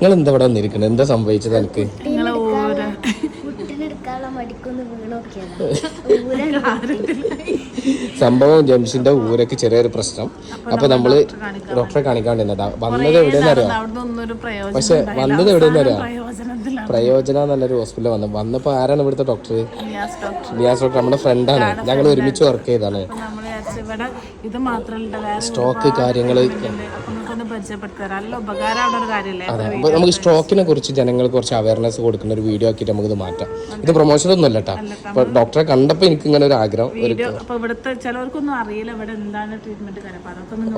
നിങ്ങൾ എന്താ ഇവിടെ വന്നിരിക്കുന്നത്? എന്താ സംഭവിച്ചത്? എനിക്ക് സംഭവം ജംഷിന്റെ ഊരക്ക് ചെറിയൊരു പ്രശ്നം. അപ്പൊ നമ്മള് ഡോക്ടറെ കാണിക്കാൻ വേണ്ടിട്ടാ വന്നത്. എവിടെയെന്നറിയാം, പക്ഷെ വന്നത് എവിടെയെന്നറിയാം, പ്രയോജന നല്ലൊരു ഹോസ്പിറ്റലിൽ വന്നപ്പോ ആരാണ് ഇവിടുത്തെ ഡോക്ടർ? നിയാസ് ഡോക്ടർ നമ്മുടെ ഫ്രണ്ടാണ്. ഞങ്ങൾ ഒരുമിച്ച് വർക്ക് ചെയ്താണ്. സ്റ്റോക്ക് കാര്യങ്ങള് അതെ. അപ്പൊ നമുക്ക് സ്റ്റോക്കിനെ കുറിച്ച് ജനങ്ങൾക്ക് കുറച്ച് അവയർനെസ് കൊടുക്കുന്ന ഒരു വീഡിയോ ആക്കിയിട്ട് നമുക്കിത് മാറ്റാം. ഇത് പ്രൊമോഷൻ ഒന്നും അല്ല കേട്ടോ. അപ്പൊ ഡോക്ടറെ കണ്ടപ്പോ എനിക്ക് ഇങ്ങനെ ഒരു ആഗ്രഹം. ചിലവർക്കൊന്നും അറിയില്ല ഇവിടെ എന്താണ് ട്രീറ്റ്മെന്റ്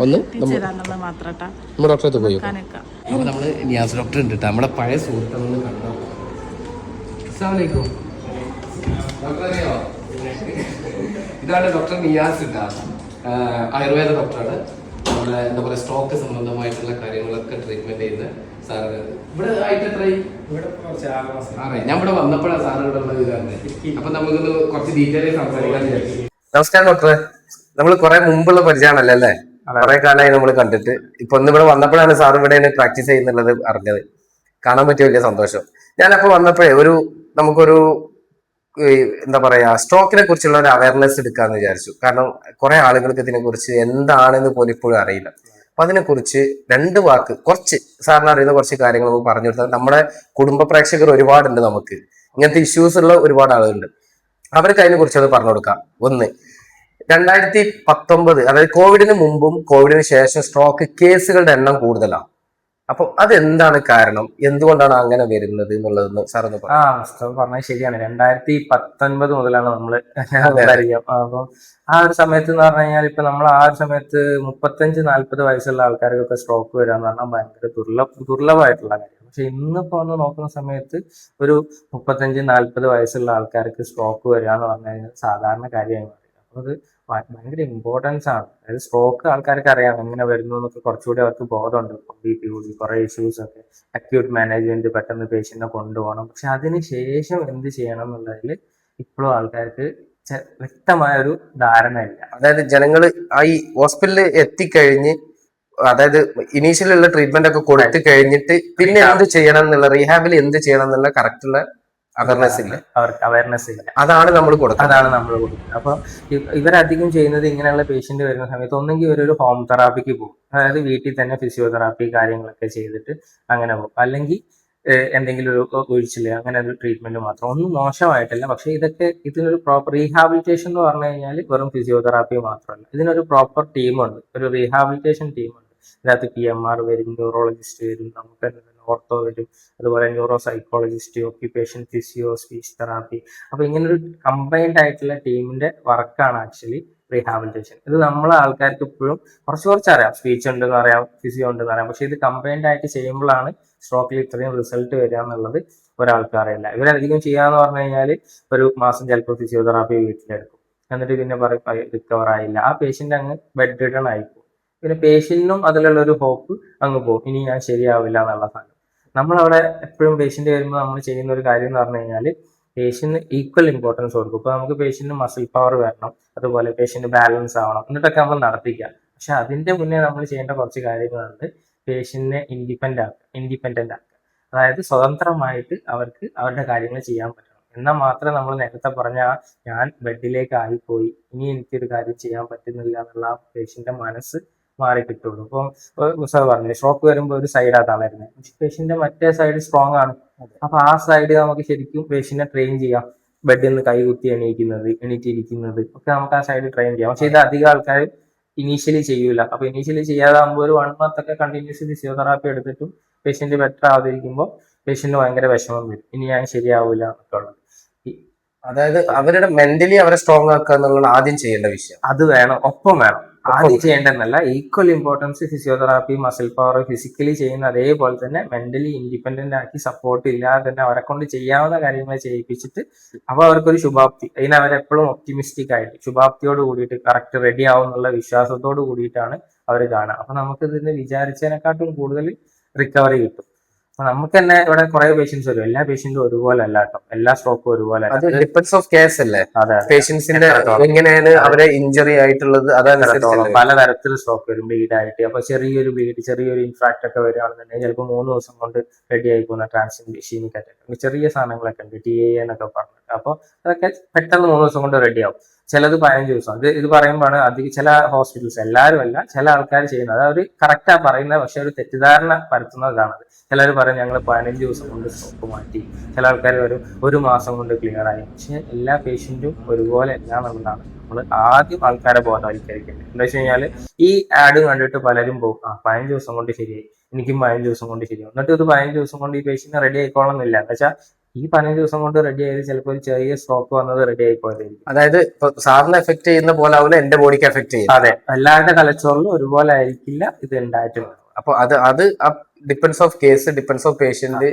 ഒന്ന് നമ്മൾ ഡോക്ടറെ അടുത്ത് പോയി. അപ്പൊ നമ്മള് നിയാസ് ഡോക്ടർ ഉണ്ട് കേട്ടോ, നമ്മുടെ പഴയ സുഹൃത്തുക്കളൊന്ന് കണ്ടോ. ഇതാണ് ഡോക്ടർ നിയാസ് കേട്ടോ, ആയുർവേദ ഡോക്ടറാണ്. നമ്മുടെ എന്താ പറയുക, സ്റ്റോക്ക് സംബന്ധമായിട്ടുള്ള കാര്യങ്ങളൊക്കെ ട്രീറ്റ്മെന്റ് ചെയ്യുന്ന സാറ്. ഇവിടെ ആയിട്ട് എത്രയായി? ഞാൻ ഇവിടെ വന്നപ്പോഴാണ് സാറ് ഇവിടെ ഉള്ളത്. അപ്പൊ നമുക്കൊന്ന് കുറച്ച് ഡീറ്റെയിൽ സംസാരിക്കാൻ. നമസ്കാരം ഡോക്ടറെ, നമ്മൾ കുറെ മുമ്പുള്ള പരിചയമാണല്ലോ അല്ലേ? കുറെ കാലമായി നമ്മൾ കണ്ടിട്ട്. ഇപ്പൊ ഒന്ന് ഇവിടെ വന്നപ്പോഴാണ് സാർ ഇവിടെ പ്രാക്ടീസ് ചെയ്യുന്നുള്ളത് അറിഞ്ഞത്. കാണാൻ പറ്റിയ വലിയ സന്തോഷം. ഞാനപ്പോ വന്നപ്പോഴേ നമുക്കൊരു എന്താ പറയാ, സ്റ്റോക്കിനെ കുറിച്ചുള്ള ഒരു അവയർനെസ് എടുക്കാന്ന് വിചാരിച്ചു. കാരണം കുറെ ആളുകൾക്ക് ഇതിനെ കുറിച്ച് എന്താണെന്ന് പോലും ഇപ്പോഴും അറിയില്ല. അപ്പൊ അതിനെക്കുറിച്ച് രണ്ട് വാക്ക്, കുറച്ച് സാറിന് അറിയുന്ന കുറച്ച് കാര്യങ്ങൾ നമുക്ക് പറഞ്ഞു കൊടുത്താൽ. നമ്മുടെ കുടുംബ പ്രേക്ഷകർ ഒരുപാടുണ്ട്, നമുക്ക് ഇങ്ങനത്തെ ഇഷ്യൂസ് ഉള്ള ഒരുപാട് ആളുകളുണ്ട്. അവർക്ക് അതിനെ കുറിച്ച് അത് പറഞ്ഞു കൊടുക്കാം. ഒന്ന്, 2019, അതായത് കോവിഡിന് മുമ്പും കോവിഡിന് ശേഷം സ്ട്രോക്ക് കേസുകളുടെ എണ്ണം കൂടുതലാണ്. അപ്പൊ അതെന്താണ് കാരണം, എന്തുകൊണ്ടാണ് അങ്ങനെ വരുന്നത് എന്നുള്ളതെന്ന് സാർ ഒന്ന് പറയാം. പറഞ്ഞത് ശരിയാണ്. 2019 മുതലാണ് നമ്മള് അറിയാം. അപ്പൊ ആ ഒരു സമയത്ത് എന്ന് പറഞ്ഞു കഴിഞ്ഞാൽ, ഇപ്പൊ നമ്മൾ ആ ഒരു സമയത്ത് 35-40 വയസ്സുള്ള ആൾക്കാർക്കൊക്കെ സ്ട്രോക്ക് വരാന്ന് പറഞ്ഞാൽ ഭയങ്കര ദുർലഭമായിട്ടുള്ള കാര്യം. പക്ഷെ ഇന്നിപ്പോ ഒന്ന് നോക്കുന്ന സമയത്ത് ഒരു 35-40 വയസ്സുള്ള ആൾക്കാർക്ക് സ്ട്രോക്ക് വരിക എന്ന് പറഞ്ഞു കഴിഞ്ഞാൽ സാധാരണ കാര്യമായി മാറി. അപ്പൊ അത് ഭയങ്കര ഇമ്പോർട്ടൻസ് ആണ്. അതായത് സ്ട്രോക്ക് ആൾക്കാർക്ക് അറിയാം എങ്ങനെ വരുന്നു എന്നൊക്കെ കുറച്ചുകൂടി അവർക്ക് ബോധമുണ്ട്. BP കൂടി കുറെ ഇഷ്യൂസ് ഒക്കെ, അക്യൂട്ട് മാനേജ്മെന്റ്, പെട്ടെന്ന് പേഷ്യന്റിനെ കൊണ്ടുപോകണം. പക്ഷെ അതിന് ശേഷം എന്ത് ചെയ്യണം എന്നുള്ളതിൽ ഇപ്പോഴും ആൾക്കാർക്ക് വ്യക്തമായ ഒരു ധാരണ ഇല്ല. അതായത് ജനങ്ങൾ ഈ ഹോസ്പിറ്റലിൽ എത്തിക്കഴിഞ്ഞ്, അതായത് ഇനീഷ്യലുള്ള ട്രീറ്റ്മെന്റ് ഒക്കെ കൊടുത്തു കഴിഞ്ഞിട്ട് പിന്നെ എന്ത് ചെയ്യണം എന്നുള്ള, റീഹാബിൽ എന്ത് ചെയ്യണം എന്നുള്ള കറക്റ്റുള്ള അവയർനെസ് ഇല്ല. അതാണ് നമ്മൾ കൊടുക്കുന്നത്. അപ്പൊ ഇവരധികം ചെയ്യുന്നത്, ഇങ്ങനെയുള്ള പേഷ്യന്റ് വരുന്ന സമയത്ത് ഒന്നെങ്കിൽ ഒരു ഹോം തെറാപ്പിക്ക് പോകും. അതായത് വീട്ടിൽ തന്നെ ഫിസിയോതെറാപ്പി കാര്യങ്ങളൊക്കെ ചെയ്തിട്ട് അങ്ങനെ പോകും. അല്ലെങ്കിൽ എന്തെങ്കിലും ഒരു ഒഴിച്ചില്, അങ്ങനെ ഒരു ട്രീറ്റ്മെന്റ് മാത്രം. ഒന്നും മോശമായിട്ടില്ല. പക്ഷെ ഇതിനൊരു പ്രോപ്പർ റീഹാബിലിറ്റേഷൻ എന്ന് പറഞ്ഞു കഴിഞ്ഞാൽ വെറും ഫിസിയോതെറാപ്പി മാത്രമല്ല, ഇതിനൊരു പ്രോപ്പർ ടീമുണ്ട്, ഒരു റീഹാബിലിറ്റേഷൻ ടീമുണ്ട്. ഇതിനകത്ത് PMR വരും, ന്യൂറോളജിസ്റ്റ് വരും, നമുക്ക് ഓർത്തോ വരും, അതുപോലെ neuro psychologist, occupation physio, speech therapy. അപ്പൊ ഇങ്ങനൊരു കമ്പൈൻഡ് ആയിട്ടുള്ള ടീമിന്റെ വർക്കാണ് ആക്ച്വലി റീഹാബിലിറ്റേഷൻ. ഇത് നമ്മളെ ആൾക്കാർക്ക് ഇപ്പോഴും കുറച്ച് അറിയാം. സ്പീച്ച് ഉണ്ടെന്ന് അറിയാം, ഫിസിയോ ഉണ്ടെന്ന് അറിയാം. പക്ഷെ ഇത് കമ്പൈൻഡ് ആയിട്ട് ചെയ്യുമ്പോഴാണ് സ്ട്രോക്കിൽ ഇത്രയും റിസൾട്ട് വരിക എന്നുള്ളത് ഒരാൾക്ക് അറിയില്ല. ഇവരധികം ചെയ്യാന്ന് പറഞ്ഞു കഴിഞ്ഞാൽ ഒരു മാസം ചിലപ്പോൾ ഫിസിയോതെറാപ്പി വീട്ടിലെടുക്കും. എന്നിട്ട് പിന്നെ പറയും റിക്കവർ ആയില്ല. ആ പേഷ്യന്റ് അങ്ങ് ബെഡ് റിട്ടേൺ ആയിപ്പോകും. പിന്നെ പേഷ്യന്റിനും അതിലുള്ള ഒരു ഹോപ്പ് അങ്ങ് പോകും, ഇനി ഞാൻ ശരിയാവില്ല എന്നുള്ള സാധനം. നമ്മളവിടെ എപ്പോഴും പേഷ്യന്റ് വരുമ്പോൾ നമ്മൾ ചെയ്യുന്ന ഒരു കാര്യം എന്ന് പറഞ്ഞു കഴിഞ്ഞാൽ, പേഷ്യന്റ് ഈക്വൽ ഇമ്പോർട്ടൻസ് കൊടുക്കും. ഇപ്പൊ നമുക്ക് പേഷ്യന്റ് മസിൽ പവർ വരണം, അതുപോലെ പേഷ്യന്റ് ബാലൻസ് ആവണം, എന്നിട്ടൊക്കെ നമ്മൾ നടത്തിക്കാം. പക്ഷെ അതിന്റെ മുന്നേ നമ്മൾ ചെയ്യേണ്ട കുറച്ച് കാര്യങ്ങളുണ്ട്. പേഷ്യന്റിനെ ഇൻഡിപെൻഡന്റ് ആക്കുക. അതായത് സ്വതന്ത്രമായിട്ട് അവർക്ക് അവരുടെ കാര്യങ്ങൾ ചെയ്യാൻ പറ്റണം. എന്നാൽ മാത്രമേ നമ്മൾ നേരത്തെ പറഞ്ഞ ഞാൻ ബെഡിലേക്ക് ആയിപ്പോയി, ഇനി എനിക്കൊരു കാര്യം ചെയ്യാൻ പറ്റുന്നില്ല എന്നുള്ള ആ പേഷ്യന്റെ മനസ്സ് മാറി കിട്ടുള്ളൂ. ഇപ്പം സാർ പറഞ്ഞു സ്ട്രോക്ക് വരുമ്പോൾ ഒരു സൈഡാ തളരുന്നത്, പേഷ്യന്റെ മറ്റേ സൈഡ് സ്ട്രോങ് ആണ്. അപ്പൊ ആ സൈഡ് നമുക്ക് ശരിക്കും പേഷ്യന്റിനെ ട്രെയിൻ ചെയ്യാം. ബെഡിൽ നിന്ന് കൈകുത്തി എണീറ്റിരിക്കുന്നത് ഒക്കെ നമുക്ക് ആ സൈഡ് ട്രെയിൻ ചെയ്യാം. പക്ഷെ ഇത് അധികം ആൾക്കാർ ഇനീഷ്യലി ചെയ്യൂല. അപ്പൊ ഇനീഷ്യലി ചെയ്യാതാകുമ്പോൾ ഒരു 1 month ഒക്കെ കണ്ടിന്യൂസ് ഫിസിയോതെറാപ്പി എടുത്തിട്ടും പേഷ്യന്റ് ബെറ്റർ ആവാതിരിക്കുമ്പോൾ പേഷ്യന്റ് ഭയങ്കര വിഷമം വരും, ഇനി ഞാൻ ശരിയാവൂല എന്നൊക്കെ ഉള്ളത്. അതായത് അവരുടെ മെന്റലി അവരെ സ്ട്രോങ് ആക്കുക എന്നുള്ളത് ആദ്യം ചെയ്യേണ്ട വിഷയം. അത് വേണം, ഒപ്പം വേണം. ആദ്യം ചെയ്യേണ്ടതെന്നല്ല, equal importance physiotherapy, muscle power physically ചെയ്യുന്ന അതേപോലെ തന്നെ മെന്റലി ഇൻഡിപെൻഡന്റ് ആക്കി സപ്പോർട്ട് ഇല്ലാതെ തന്നെ അവരെ കൊണ്ട് ചെയ്യാവുന്ന കാര്യങ്ങൾ ചെയ്യിപ്പിച്ചിട്ട് അപ്പൊ അവർക്കൊരു ശുഭാപ്തി, അതിന് അവരെപ്പോഴും ഒപ്റ്റിമിസ്റ്റിക് ആയിട്ട് ശുഭാപ്തിയോട് കൂടിയിട്ട് കറക്റ്റ് റെഡി ആവും എന്നുള്ള വിശ്വാസത്തോട് കൂടിയിട്ടാണ് അവർ കാണുക. അപ്പൊ നമുക്ക് ഇതിന് വിചാരിച്ചതിനെക്കാട്ടും കൂടുതൽ റിക്കവറി കിട്ടും. അപ്പൊ നമുക്ക് തന്നെ ഇവിടെ കുറെ പേഷ്യൻസ് വരും. എല്ലാ പേഷ്യന്റും ഒരുപോലെ അല്ല കേട്ടോ, എല്ലാ സ്ട്രോക്കും ഒരുപോലെ അത് അല്ല. ഡിപ്പെൻസ് ഓഫ് കേസ് അല്ലേ, അതെ, പേഷ്യൻസിന്റെ എത്രത്തോളം. എങ്ങനെയാണ് അവരെ ഇഞ്ചറി ആയിട്ടുള്ളത് അതനുസരിച്ചല്ലേ. പലതരത്തിൽ സ്ട്രോക്ക് വരും, ബ്ലീഡ് ആയിട്ട്. അപ്പൊ ചെറിയൊരു ബ്ലീഡ്, ചെറിയൊരു ഇൻഫ്രാക്ട് ഒക്കെ വരികയാണെന്നുണ്ടെങ്കിൽ ചിലപ്പോൾ 3 ദിവസം കൊണ്ട് റെഡി ആയി പോകുന്ന ട്രാൻസ്ഇഷീമിക് അറ്റാക്ക്, ചെറിയ സാധനങ്ങളൊക്കെ ഉണ്ട്, TIA എന്നൊക്കെ പറഞ്ഞിട്ട്. അപ്പോൾ അതൊക്കെ പെട്ടെന്ന് 3 ദിവസം കൊണ്ട് റെഡി ആവും. ചിലത് 15 ദിവസം. ഇത് പറയുമ്പോഴാണ് അധികം ചില ഹോസ്പിറ്റൽസ്, എല്ലാവരും അല്ല, ചില ആൾക്കാർ ചെയ്യുന്നത്. അത് അവർ കറക്റ്റാ പറയുന്നത്, പക്ഷെ ഒരു തെറ്റിദ്ധാരണ പരത്തുന്നതാണത്. ചിലർ പറയും ഞങ്ങൾ 15 ദിവസം കൊണ്ട് സ്ട്രോക്ക് മാറ്റി, ചില ആൾക്കാർ വരും 1 മാസം കൊണ്ട് ക്ലിയർ ആയി. പക്ഷെ എല്ലാ പേഷ്യന്റും ഒരുപോലെ അല്ല എന്നുള്ളതാണ് നമ്മൾ ആദ്യം ആൾക്കാരെ ബോധവൽക്കരിക്കേണ്ടത്. എന്താ വെച്ച് കഴിഞ്ഞാൽ ഈ ആഡ് കണ്ടിട്ട് പലരും പോകും, 15 ദിവസം കൊണ്ട് ശരിയായി, എനിക്കും 15 ദിവസം കൊണ്ട് ശരിയാവും. എന്നിട്ട് ഇത് 15 ദിവസം കൊണ്ട് ഈ പേഷ്യന്റ് റെഡി ആയിക്കോളണമെന്നില്ല. എന്താ വെച്ചാൽ ഈ 15 ദിവസം കൊണ്ട് റെഡി ആയത് ചിലപ്പോൾ ഒരു ചെറിയ സ്ട്രോക്ക് വന്നത് റെഡി ആയിപ്പോയതായിരിക്കും. അതായത് ഇപ്പൊ സാറിന് എഫക്ട് ചെയ്യുന്ന പോലെ ആവില്ല എന്റെ ബോഡിക്ക് എഫക്ട് ചെയ്യും. അതെ, എല്ലാവരുടെ തലച്ചോറിലും ഒരുപോലെ ആയിരിക്കില്ല ഇത് ഉണ്ടായിട്ടുള്ളത്. അപ്പൊ അത് depends of case, depends of patient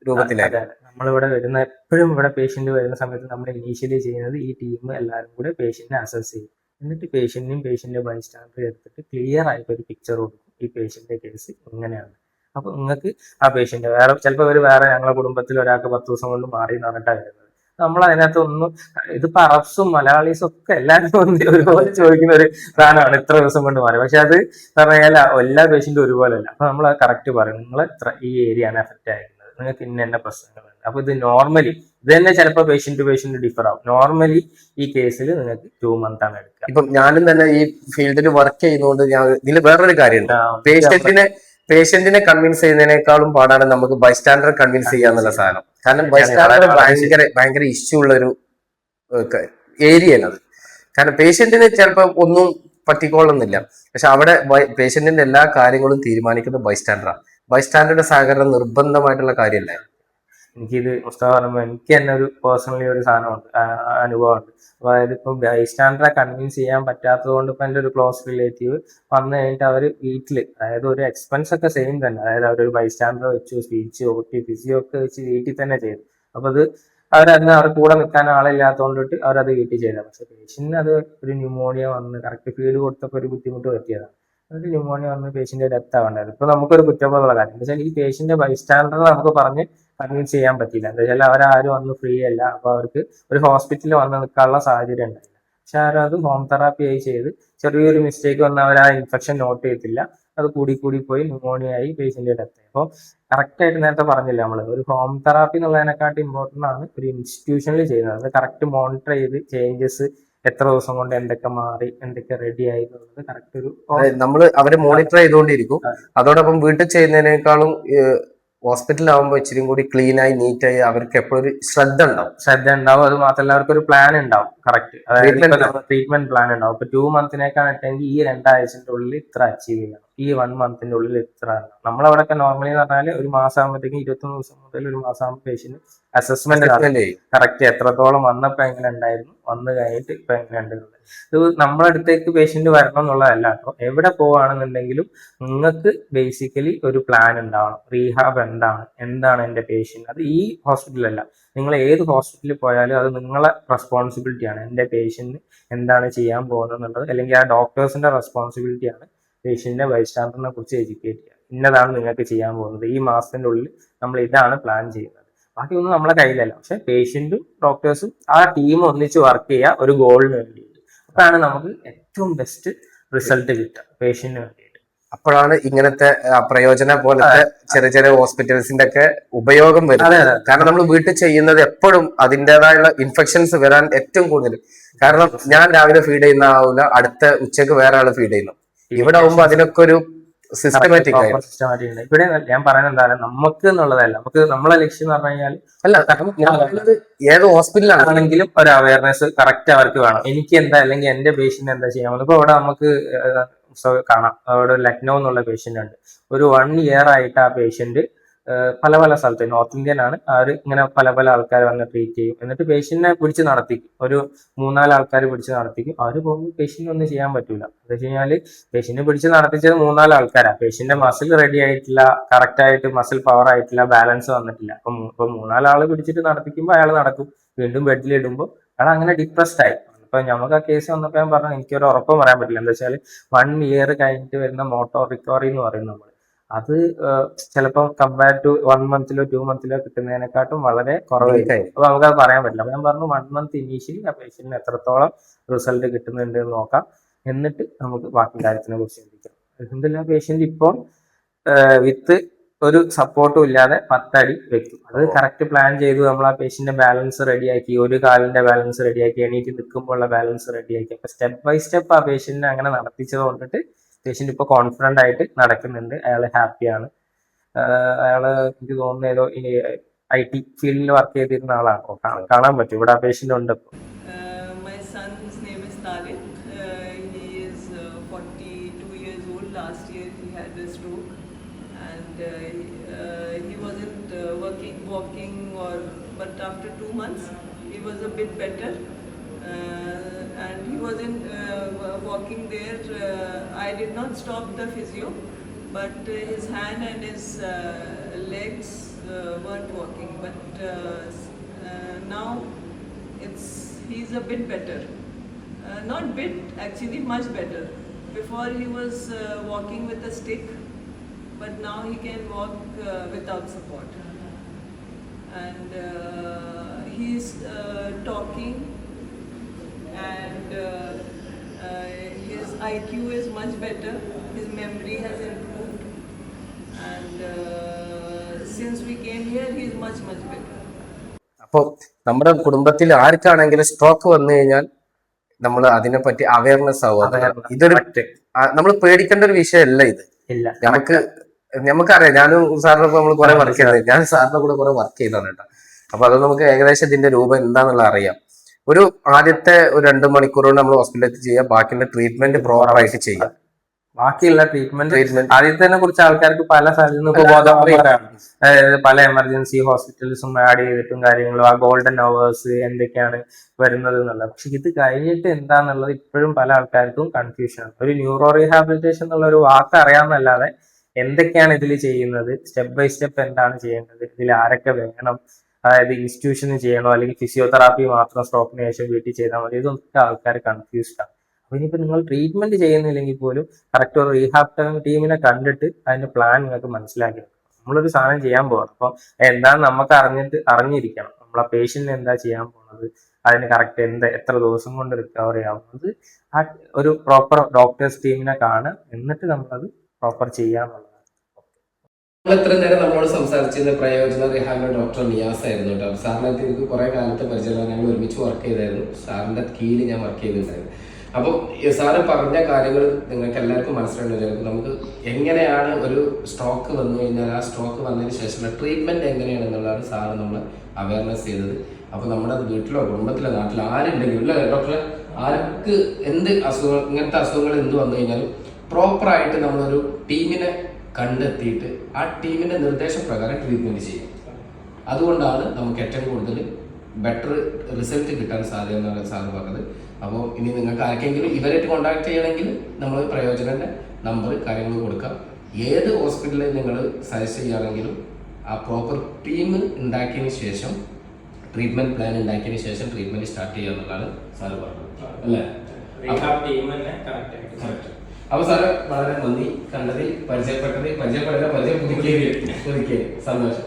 രൂപത്തിലായിരുന്നു. നമ്മളിവിടെ വരുന്ന, എപ്പോഴും ഇവിടെ പേഷ്യന്റ് വരുന്ന സമയത്ത് നമ്മൾ ഇനീഷ്യലി ചെയ്യുന്നത് ഈ ടീം എല്ലാവരും കൂടെ പേഷ്യന്റിനെ അസസ് ചെയ്യും. എന്നിട്ട് പേഷ്യന്റിനെയും പേഷ്യന്റിന്റെ ബൈസ്റ്റാൻഡർ എടുത്തിട്ട് ക്ലിയർ ആയിട്ട് ഒരു പിക്ചർ കൊടുക്കും, ഈ പേഷ്യന്റിന്റെ കേസ് ഇങ്ങനെയാണ്. അപ്പൊ നിങ്ങൾക്ക് ആ പേഷ്യന്റ് വേറെ ചിലപ്പോൾ വേറെ ഞങ്ങളുടെ കുടുംബത്തിൽ ഒരാൾക്ക് 10 ദിവസം കൊണ്ട് മാറി എന്ന് പറഞ്ഞിട്ടാണ് വരുന്നത്. നമ്മൾ അതിനകത്ത് ഒന്നും, ഇതിപ്പോ അറബ്സും മലയാളീസും ഒക്കെ എല്ലാവരും ഒരുപോലെ ചോദിക്കുന്ന ഒരു സാധനമാണ്, ഇത്ര ദിവസം കൊണ്ട് മാറി. പക്ഷെ അത് പറഞ്ഞാൽ എല്ലാ പേഷ്യന്റും ഒരുപോലെ അല്ല. അപ്പൊ നമ്മൾ കറക്റ്റ് പറയും, നിങ്ങൾ ഈ ഏരിയയാണ് എഫക്റ്റ് ആയിരുന്നത്, നിങ്ങൾക്ക് ഇന്ന പ്രശ്നങ്ങളുണ്ട്. അപ്പൊ ഇത് നോർമലി ഇത് തന്നെ ചിലപ്പോൾ പേഷ്യന്റ് ടു പേഷ്യന്റ് ഡിഫർ ആവും. നോർമലി ഈ കേസിൽ നിങ്ങൾക്ക് 2 months ആണ് എടുക്കുക. ഇപ്പം ഞാനും തന്നെ ഈ ഫീൽഡിൽ വർക്ക് ചെയ്യുന്നതുകൊണ്ട് ഞാൻ ഇതിൽ വേറൊരു കാര്യമുണ്ട്. പേഷ്യന്റിനെ കൺവിൻസ് ചെയ്യുന്നതിനേക്കാളും പാടാണ് നമുക്ക് ബൈസ്റ്റാൻഡർ കൺവിൻസ് ചെയ്യാന്നുള്ള സാധനം. കാരണം ബൈസ്റ്റാൻഡർ ഭയങ്കര ഇഷ്യൂ ഉള്ള ഒരു ഏരിയയാണ് അത്. കാരണം പേഷ്യന്റിന് ചിലപ്പോൾ ഒന്നും പറ്റിക്കോളുന്നില്ല, പക്ഷെ അവിടെ പേഷ്യന്റിന്റെ എല്ലാ കാര്യങ്ങളും തീരുമാനിക്കുന്നത് ബൈസ്റ്റാൻഡറാണ്. ബൈസ്റ്റാൻഡറുടെ സഹകരണം നിർബന്ധമായിട്ടുള്ള കാര്യമല്ലേ. എനിക്കിത് മുസ്തഫ പറയുമ്പോൾ എനിക്ക് തന്നെ ഒരു പേഴ്സണലി ഒരു സാധനമുണ്ട്, അനുഭവമുണ്ട്. അതായത് ഇപ്പം ബൈസ്റ്റാൻഡറെ കൺവിൻസ് ചെയ്യാൻ പറ്റാത്തത് കൊണ്ട് ഇപ്പം എൻ്റെ ഒരു ക്ലോസ് റിലേറ്റീവ് വന്നു കഴിഞ്ഞിട്ട് അവർ വീട്ടിൽ, അതായത് ഒരു എക്സ്പെൻസ് ഒക്കെ സെയിം തന്നെ, അതായത് അവരൊരു ബൈസ്റ്റാൻഡർ വെച്ചു, സ്പീച്ച്, OT, ഫിസിയോ ഒക്കെ വെച്ച് വീട്ടിൽ തന്നെ ചെയ്തു. അപ്പൊ അത് അവരതിന് അവർ കൂടെ നിൽക്കാൻ ആളില്ലാത്തതുകൊണ്ടിട്ട് അവരത് വീട്ടിൽ ചെയ്തത്. പക്ഷെ പേഷ്യന്റിന് അത് ഒരു ന്യൂമോണിയ വന്ന് കറക്റ്റ് ഫീഡ് കൊടുത്തപ്പോൾ ഒരു ബുദ്ധിമുട്ട് പറ്റിയതാണ്. എന്നിട്ട് ന്യൂമോണിയ വന്ന് പേഷ്യന്റ് ഡെത്ത് ആവേണ്ടത്. ഇപ്പൊ നമുക്കൊരു കുറ്റബോധമുള്ള കാര്യം എന്താ വെച്ചാൽ ഈ പേഷ്യന്റ് ബൈസ്റ്റാൻഡർ നമുക്ക് പറഞ്ഞ് കൺവിൻസ് ചെയ്യാൻ പറ്റില്ല. എന്താ വെച്ചാൽ അവരാരും വന്ന് ഫ്രീ അല്ല, അപ്പൊ അവർക്ക് ഒരു ഹോസ്പിറ്റലിൽ വന്ന് നിൽക്കാനുള്ള സാഹചര്യം ഉണ്ടായില്ല. പക്ഷെ അവരത് ഹോം തെറാപ്പി ആയി ചെയ്ത് ചെറിയൊരു മിസ്റ്റേക്ക് വന്ന് അവർ ആ ഇൻഫെക്ഷൻ നോട്ട് ചെയ്തില്ല, അത് കൂടി പോയി ന്യൂമോണിയ ആയി പേഷ്യന്റ് ഡെത്ത് ആയി. അപ്പോൾ കറക്റ്റ് ആയിട്ട് നേരത്തെ പറഞ്ഞില്ല, നമ്മൾ ഒരു ഹോം തെറാപ്പി എന്നുള്ളതിനെക്കാട്ടി ഇമ്പോർട്ടന്റ് ആണ് ഒരു ഇൻസ്റ്റിറ്റ്യൂഷനിൽ ചെയ്യുന്നത്. അത് കറക്റ്റ് മോണിറ്റർ ചെയ്ത് ചേഞ്ചസ് എത്ര ദിവസം കൊണ്ട് എന്തൊക്കെ മാറി, എന്തൊക്കെ റെഡി ആയി എന്നുള്ളത് കറക്റ്റ് ഒരു നമ്മള് അവരെ മോണിറ്റർ ചെയ്തുകൊണ്ടിരിക്കും. അതോടൊപ്പം വീട്ടിൽ ചെയ്യുന്നതിനേക്കാളും ഹോസ്പിറ്റലിലാവുമ്പോൾ ഇച്ചിരി കൂടി ക്ലീൻ ആയി നീറ്റായി അവർക്ക് എപ്പോഴും ഒരു ശ്രദ്ധ ഉണ്ടാവും. അത് മാത്രമല്ല അവർക്ക് ഒരു പ്ലാൻ ഉണ്ടാവും, കറക്റ്റ്. അതായത് ട്രീറ്റ്മെന്റ് പ്ലാൻ ഉണ്ടാവും. ഇപ്പൊ 2 months ഇട്ടെങ്കിൽ ഈ 2 ആഴ്ചന്റെ ഉള്ളിൽ ഇത്ര അച്ചീവ് ചെയ്യണം, ഈ 1 monthന്റെ ഉള്ളിൽ ഇത്ര. നമ്മളവിടെയൊക്കെ നോർമലി എന്ന് പറഞ്ഞാൽ ഒരു മാസം ആകുമ്പോഴത്തേക്കും 21 ദിവസം മുതൽ ഒരു മാസം ആകുമ്പോൾ പേഷ്യന്റ് അസസ്മെന്റ് കറക്റ്റ് എത്രത്തോളം വന്നപ്പോ എങ്ങനെ ഉണ്ടായിരുന്നു, വന്നു കഴിഞ്ഞിട്ട് ഇപ്പൊ എങ്ങനെയുണ്ട്. ഇത് നമ്മളെ അടുത്തേക്ക് പേഷ്യന്റ് വരണം എന്നുള്ളതല്ല കേട്ടോ. എവിടെ പോവാണെന്നുണ്ടെങ്കിലും നിങ്ങൾക്ക് ബേസിക്കലി ഒരു പ്ലാൻ ഉണ്ടാവണം. റീഹാബ് എന്താണ് എന്റെ പേഷ്യന്റ്, അത് ഈ ഹോസ്പിറ്റലല്ല, നിങ്ങൾ ഏത് ഹോസ്പിറ്റലിൽ പോയാലും അത് നിങ്ങളെ റെസ്പോൺസിബിലിറ്റിയാണ്. എന്റെ പേഷ്യന്റ് എന്താണ് ചെയ്യാൻ പോകുന്നത് എന്നുള്ളത്, അല്ലെങ്കിൽ ആ ഡോക്ടേഴ്സിന്റെ റെസ്പോൺസിബിലിറ്റിയാണ് പേഷ്യന്റിനെ ബൈസ്റ്റാൻഡറിനെ കുറിച്ച് എഡ്യൂക്കേറ്റ് ചെയ്യുക. ഇന്നതാണ് നിങ്ങൾക്ക് ചെയ്യാൻ പോകുന്നത്, ഈ മാസത്തിന്റെ ഉള്ളിൽ നമ്മൾ ഇതാണ് പ്ലാൻ ചെയ്യുന്നത്. ബാക്കിയൊന്നും നമ്മളെ കയ്യിലല്ല. പക്ഷെ പേഷ്യന്റും ഡോക്ടേഴ്സും ആ ടീം ഒന്നിച്ച് വർക്ക് ചെയ്യുക ഒരു ഗോളിന് വേണ്ടിയിട്ട്. അപ്പോഴാണ് നമുക്ക് ഏറ്റവും ബെസ്റ്റ് റിസൾട്ട് കിട്ടുക പേഷ്യന്റിന് വേണ്ടിയിട്ട്. അപ്പോഴാണ് ഇങ്ങനത്തെ പ്രയോജന പോലത്തെ ചെറിയ ഹോസ്പിറ്റൽസിന്റെ ഒക്കെ ഉപയോഗം വരുന്നത്. കാരണം നമ്മൾ വീട്ടിൽ ചെയ്യുന്നത് എപ്പോഴും അതിൻ്റെതായുള്ള ഇൻഫെക്ഷൻസ് വരാൻ ഏറ്റവും കൂടുതൽ കാരണം, ഞാൻ രാവിലെ ഫീഡ് ചെയ്യുന്ന ആവില്ല, അടുത്ത ഉച്ചക്ക് വേറെ ആള് ഫീഡ് ചെയ്യുന്നു. ഇവിടെ ആവുമ്പോൾ അതിനൊക്കെ ഒരു സിസ്റ്റമാറ്റിക് ഇവിടെ ഞാൻ പറയുന്നത് എന്താണ്, നമുക്ക് എന്നുള്ളതല്ല, നമുക്ക് നമ്മളെ ലക്ഷ്യം എന്ന് പറഞ്ഞു കഴിഞ്ഞാൽ ഏത് ഹോസ്പിറ്റലാണെങ്കിലും ഒരു അവയർനെസ് കറക്റ്റ് അവർക്ക് വേണം. എനിക്ക് എന്താ, അല്ലെങ്കിൽ എന്റെ പേഷ്യന്റ് എന്താ ചെയ്യാൻ. ഇപ്പൊ ഇവിടെ നമുക്ക് കാണാം, അവിടെ ലക്നൗ എന്നുള്ള പേഷ്യന്റ് ഉണ്ട്. ഒരു 1 year ആയിട്ട് ആ പേഷ്യന്റ് പല സ്ഥലത്ത്, നോർത്ത് ഇന്ത്യൻ ആണ്, അവർ ഇങ്ങനെ പല ആൾക്കാർ വന്ന് ട്രീറ്റ് ചെയ്യും. എന്നിട്ട് പേഷ്യന്റിനെ പിടിച്ച് നടത്തിക്കും, ഒരു 3-4 ആൾക്കാർ പിടിച്ച് നടത്തിക്കും. അവർ പോകുമ്പോൾ പേഷ്യന്റ് ഒന്നും ചെയ്യാൻ പറ്റൂല. എന്താ വെച്ച് കഴിഞ്ഞാല് പേഷ്യന്റ് പിടിച്ച് നടത്തിച്ചത് 3-4 ആൾക്കാരാണ്. പേഷ്യന്റെ മസിൽ റെഡി ആയിട്ടില്ല, കറക്റ്റ് ആയിട്ട് മസിൽ പവർ ആയിട്ടില്ല, ബാലൻസ് വന്നിട്ടില്ല. ഇപ്പൊ 3-4 ആള് പിടിച്ചിട്ട് നടത്തിക്കുമ്പോൾ അയാൾ നടക്കും, വീണ്ടും ബെഡിലിടുമ്പോൾ അയാൾ അങ്ങനെ ഡിപ്രസ്ഡ് ആയി. അപ്പൊ നമുക്ക് ആ കേസ് വന്നപ്പോൾ ഞാൻ പറഞ്ഞു, എനിക്കൊരു ഉറപ്പം പറയാൻ പറ്റില്ല. എന്താ വെച്ചാൽ 1 year കഴിഞ്ഞിട്ട് വരുന്ന മോട്ടോർ റിക്കവറി എന്ന് പറയും നമ്മൾ. അത് ചിലപ്പോൾ കമ്പയർ ടു 1 മന്തിലോ 2 മന്തിലോ കിട്ടുന്നതിനെക്കാട്ടും വളരെ കുറവായിരിക്കും. അപ്പൊ നമുക്കത് പറയാൻ പറ്റില്ല. അപ്പൊ ഞാൻ പറഞ്ഞു 1 മന്ത് ഇനീഷ്യലി ആ പേഷ്യന്റിന് എത്രത്തോളം റിസൾട്ട് കിട്ടുന്നുണ്ട് എന്ന് നോക്കാം, എന്നിട്ട് നമുക്ക് ബാക്കി കാര്യത്തിനെ കുറിച്ച് ചിന്തിക്കാം. അൽഹംദുലില്ലാ പേഷ്യന്റ് ഇപ്പോൾ വിത്ത് ഒരു സപ്പോർട്ടും ഇല്ലാതെ 10 അടി വെക്കും. അത് കറക്റ്റ് പ്ലാൻ ചെയ്തു നമ്മൾ ആ പേഷ്യന്റിന്റെ ബാലൻസ് റെഡിയാക്കി, ഒരു കാലിന്റെ ബാലൻസ് റെഡിയാക്കി, എണീറ്റ് നിൽക്കുമ്പോഴുള്ള ബാലൻസ് റെഡിയാക്കി. അപ്പൊ സ്റ്റെപ്പ് ബൈ സ്റ്റെപ്പ് ആ പേഷ്യന്റിനെ അങ്ങനെ നടത്തിച്ചത് കൊണ്ടിട്ട് പേഷ്യന്റ് ഇപ്പൊ കോൺഫിഡന്റ് ആയിട്ട് നടക്കുന്നുണ്ട്. അയാള് ഹാപ്പിയാണ്. അയാള് എനിക്ക് തോന്നുന്നു ഏതോ IT ഫീൽഡിൽ വർക്ക് ചെയ്തിരുന്ന ആളാണ്. കാണാൻ പറ്റും ഇവിടെ ആ പേഷ്യന്റ് ഉണ്ട്. My son's name is Tariq. He is 42 years old. Last year he had a stroke, and he wasn't walking, but after 2 months he was a bit better, and he wasn't walking there. I did not stop the physio, but his hand and his legs weren't walking. But now he's a bit better. Not bit, actually much better. Before he was walking with a stick, but now he can walk without support. And he's talking, and his IQ is much better. His memory has improved, and since we came here, he's much better. അപ്പോൾ നമ്മുടെ കുടുംബത്തിൽ ആർക്കാണെങ്കിലും stroke വന്നു കഴിഞ്ഞാൽ നമ്മൾ അതിനെപ്പറ്റി awareness ആവുക. ഇതൊരു നമ്മൾ പേടിക്കേണ്ട ഒരു വിഷയമല്ല ഇത്. നമുക്കറിയാം. ഞാനും സാറിന്റെ ഒപ്പം നമ്മൾ കുറെ വർക്ക് ചെയ്തത്, ഞാൻ സാറിന്റെ കൂടെ കുറെ വർക്ക് ചെയ്തതാണ് കേട്ടോ. അപ്പൊ അത് നമുക്ക് ഏകദേശം ഇതിന്റെ രൂപം എന്താണെന്നുള്ള അറിയാം. ഒരു ആദ്യത്തെ ഒരു 2 മണിക്കൂർ കൊണ്ട് നമ്മൾ ഹോസ്പിറ്റലിൽ ചെയ്യുക, ബാക്കിയുള്ള ട്രീറ്റ്മെന്റ് പ്രോപ്പറായിട്ട് ചെയ്യുക. ബാക്കിയുള്ള ട്രീറ്റ്മെന്റ് ആദ്യത്തെ കുറിച്ച് ആൾക്കാർക്ക് പല സ്ഥലത്തും ഇപ്പോൾ ബോധവാന്മാരാണ്. അതായത് പല എമർജൻസി ഹോസ്പിറ്റൽസും ആഡ് ചെയ്തിട്ടും കാര്യങ്ങളും, ആ ഗോൾഡൻ അവേഴ്സ് എന്തൊക്കെയാണ് വരുന്നത് എന്നുള്ളത്. പക്ഷെ ഇത് കഴിഞ്ഞിട്ട് എന്താന്നുള്ളത് ഇപ്പോഴും പല ആൾക്കാർക്കും കൺഫ്യൂഷനാണ്. ഒരു ന്യൂറോ റീഹാബിലിറ്റേഷൻ എന്നുള്ള ഒരു വാക്ക് അറിയാമെന്നല്ലാതെ എന്തൊക്കെയാണ് ഇതിൽ ചെയ്യുന്നത്, സ്റ്റെപ്പ് ബൈ സ്റ്റെപ്പ് എന്താണ് ചെയ്യേണ്ടത്, ഇതിൽ ആരൊക്കെ വേണം, അതായത് ഇൻസ്റ്റിറ്റ്യൂഷന് ചെയ്യണോ അല്ലെങ്കിൽ ഫിസിയോതെറാപ്പി മാത്രം സ്ട്രോക്കിന് ശേഷം വീട്ടിൽ ചെയ്താൽ മതി, ഇതൊക്കെ ആൾക്കാർ കൺഫ്യൂസ്ഡ് ആണ്. അപ്പൊ ഇനിയിപ്പോ നിങ്ങൾ ട്രീറ്റ്മെന്റ് ചെയ്യുന്നില്ലെങ്കിൽ പോലും കറക്റ്റ് ഒരു റീഹാബ് ടീമിനെ കണ്ടിട്ട് അതിന്റെ പ്ലാൻ നിങ്ങൾക്ക് മനസ്സിലാക്കി. നമ്മളൊരു സാധനം ചെയ്യാൻ പോകണം. അപ്പൊ എന്താണ് നമുക്ക് അറിഞ്ഞിരിക്കണം. നമ്മളെ പേഷ്യന്റിന് എന്താ ചെയ്യാൻ പോകുന്നത്, അതിന് കറക്റ്റ് എത്ര ദിവസം കൊണ്ട് റിക്കവർ ചെയ്യാവുന്നത്, ആ ഒരു പ്രോപ്പർ ഡോക്ടേഴ്സ് ടീമിനെ കാണുക, എന്നിട്ട് നമ്മളത് പ്രോപ്പർ ചെയ്യാന്നുള്ളതാണ്. നമ്മൾ ഇത്ര നേരം നമ്മളോട് സംസാരിച്ചിരുന്ന പ്രയോജന റിഹാബിലെ ഡോക്ടർ നിയാസ് ആയിരുന്നു കേട്ടോ. സാറിനകത്ത് എനിക്ക് കുറെ കാലത്തെ പരിചയമുള്ള, ഞങ്ങൾ ഒരുമിച്ച് വർക്ക് ചെയ്തായിരുന്നു. സാറിന്റെ കീഴിൽ ഞാൻ വർക്ക് ചെയ്തിട്ടുണ്ടായിരുന്നു. അപ്പം സാറ് പറഞ്ഞ കാര്യങ്ങൾ നിങ്ങൾക്ക് എല്ലാവർക്കും മനസ്സിലായിട്ട് ചിലപ്പോൾ നമുക്ക് എങ്ങനെയാണ് ഒരു സ്ട്രോക്ക് വന്നു കഴിഞ്ഞാൽ ആ സ്ട്രോക്ക് വന്നതിന് ശേഷമുള്ള ട്രീറ്റ്മെന്റ് എങ്ങനെയാണെന്നുള്ളതാണ് സാറ് നമ്മൾ അവയർനെസ് ചെയ്തത്. അപ്പോൾ നമ്മുടെ വീട്ടിലോ കുടുംബത്തിലോ നാട്ടിലോ ആരുണ്ടെങ്കിലും അല്ലേ ഡോക്ടറെ, ആർക്ക് എന്ത് അസുഖങ്ങൾ, ഇങ്ങനത്തെ അസുഖങ്ങൾ എന്ത് വന്നു കഴിഞ്ഞാലും പ്രോപ്പറായിട്ട് നമ്മളൊരു ടീമിനെ കണ്ടെത്തിയിട്ട് ആ ടീമിന്റെ നിർദ്ദേശപ്രകാരം ട്രീറ്റ്മെന്റ് ചെയ്യും. അതുകൊണ്ടാണ് നമുക്ക് ഏറ്റവും കൂടുതൽ ബെറ്റർ റിസൾട്ട് കിട്ടാൻ സാധ്യത എന്നാണ് സാറ് പറഞ്ഞത്. അപ്പോൾ ഇനി നിങ്ങൾക്ക് ആർക്കെങ്കിലും ഇവരായിട്ട് കോൺടാക്ട് ചെയ്യണമെങ്കിൽ നമ്മൾ പ്രയോജനന്റെ നമ്പർ കാര്യങ്ങൾ കൊടുക്കാം. ഏത് ഹോസ്പിറ്റലിൽ നിങ്ങൾ സജസ്റ്റ് ചെയ്യുകയാണെങ്കിലും ആ പ്രോപ്പർ ടീം ഉണ്ടാക്കിയതിന് ശേഷം, ട്രീറ്റ്മെന്റ് പ്ലാൻ ഉണ്ടാക്കിയതിന് ശേഷം ട്രീറ്റ്മെന്റ് സ്റ്റാർട്ട് ചെയ്യുക എന്നുള്ളതാണ് സാറ് പറഞ്ഞത് അല്ലേ? അപ്പൊ സാറ് വളരെ നന്ദി. കണ്ടതിൽ പരിചയപ്പെട്ടതിൽ പരിചയപ്പെടുക, പരിചയം പുതുക്കിയതിൽ സന്തോഷം.